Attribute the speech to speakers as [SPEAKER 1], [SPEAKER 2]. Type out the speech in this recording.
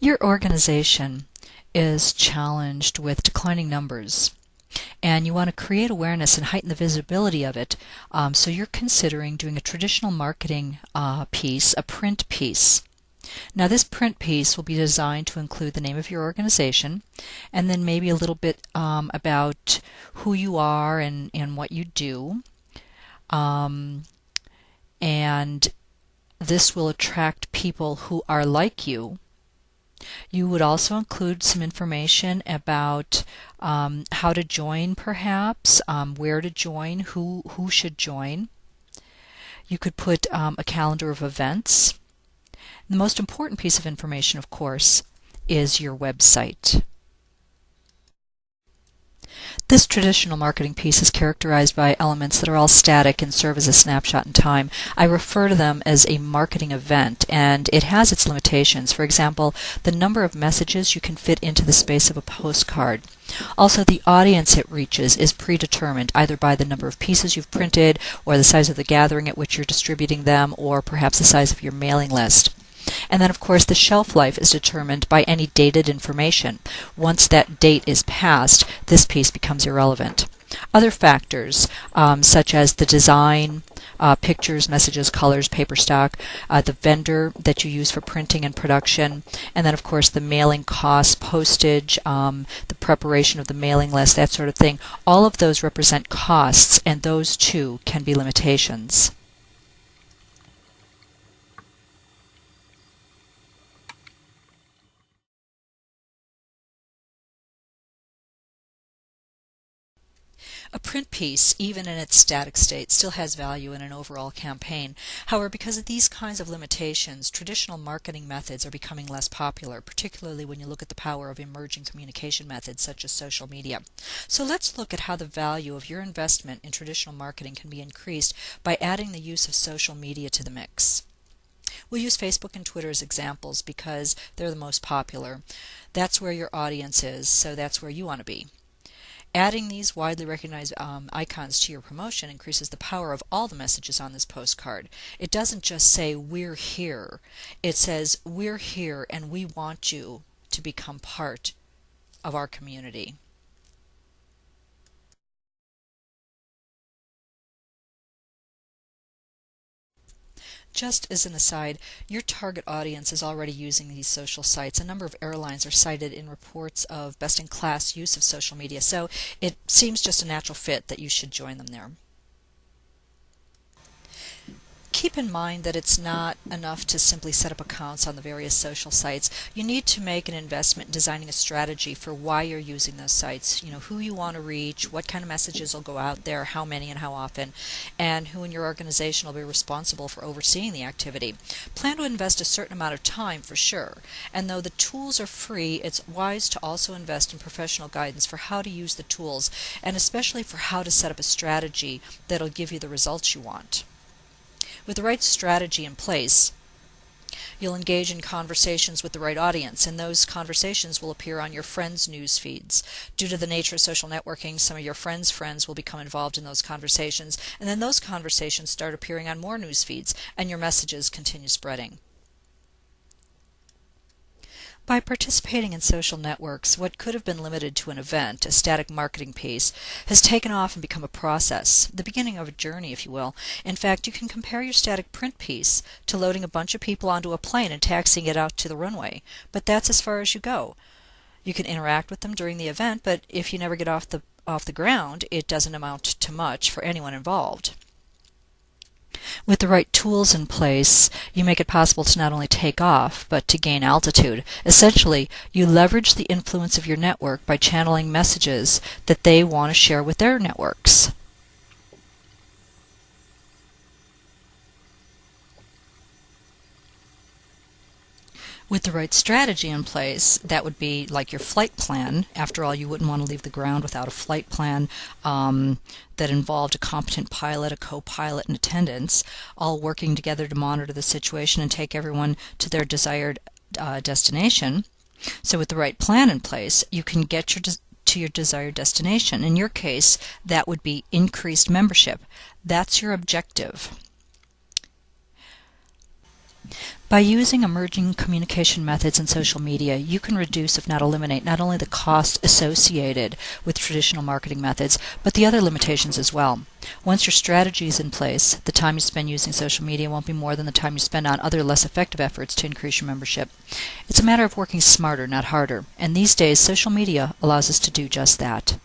[SPEAKER 1] Your organization is challenged with declining numbers, and you want to create awareness and heighten the visibility of it, so you're considering doing a traditional marketing piece, a print piece. Now this print piece will be designed to include the name of your organization, and then maybe a little bit about who you are and what you do. And this will attract people who are like you. You would also include some information about how to join, perhaps, where to join, who should join. You could put a calendar of events. The most important piece of information, of course, is your website. This traditional marketing piece is characterized by elements that are all static and serve as a snapshot in time. I refer to them as a marketing event, and it has its limitations. For example, the number of messages you can fit into the space of a postcard. Also, the audience it reaches is predetermined, either by the number of pieces you've printed, or the size of the gathering at which you're distributing them, or perhaps the size of your mailing list. And then, of course, the shelf life is determined by any dated information. Once that date is passed, this piece becomes irrelevant. Other factors, such as the design, pictures, messages, colors, paper stock, the vendor that you use for printing and production, and then, of course, the mailing costs, postage, the preparation of the mailing list, that sort of thing. All of those represent costs, and those, too, can be limitations. A print piece, even in its static state, still has value in an overall campaign. However, because of these kinds of limitations, traditional marketing methods are becoming less popular, particularly when you look at the power of emerging communication methods such as social media. So let's look at how the value of your investment in traditional marketing can be increased by adding the use of social media to the mix. We'll use Facebook and Twitter as examples because they're the most popular. That's where your audience is, so that's where you want to be. Adding these widely recognized icons to your promotion increases the power of all the messages on this postcard. It doesn't just say, "We're here." It says, "We're here and we want you to become part of our community." Just as an aside, your target audience is already using these social sites. A number of airlines are cited in reports of best-in-class use of social media, so it seems just a natural fit that you should join them there. Keep in mind that it's not enough to simply set up accounts on the various social sites. You need to make an investment in designing a strategy for why you're using those sites. You know, who you want to reach, what kind of messages will go out there, how many and how often, and who in your organization will be responsible for overseeing the activity. Plan to invest a certain amount of time for sure, and though the tools are free, it's wise to also invest in professional guidance for how to use the tools, and especially for how to set up a strategy that'll give you the results you want. With the right strategy in place, you'll engage in conversations with the right audience, and those conversations will appear on your friends' news feeds. Due to the nature of social networking, some of your friends' friends will become involved in those conversations, and then those conversations start appearing on more news feeds, and your messages continue spreading. By participating in social networks, what could have been limited to an event, a static marketing piece, has taken off and become a process, the beginning of a journey, if you will. In fact, you can compare your static print piece to loading a bunch of people onto a plane and taxiing it out to the runway. But that's as far as you go. You can interact with them during the event, but if you never get off the ground, it doesn't amount to much for anyone involved. With the right tools in place, you make it possible to not only take off, but to gain altitude. Essentially, you leverage the influence of your network by channeling messages that they want to share with their networks. With the right strategy in place, that would be like your flight plan. After all, you wouldn't want to leave the ground without a flight plan that involved a competent pilot, a co-pilot, and attendants, all working together to monitor the situation and take everyone to their desired destination. So with the right plan in place, you can get to your desired destination. In your case, that would be increased membership. That's your objective. By using emerging communication methods in social media, you can reduce, if not eliminate, not only the cost associated with traditional marketing methods, but the other limitations as well. Once your strategy is in place, the time you spend using social media won't be more than the time you spend on other less effective efforts to increase your membership. It's a matter of working smarter, not harder, and these days social media allows us to do just that.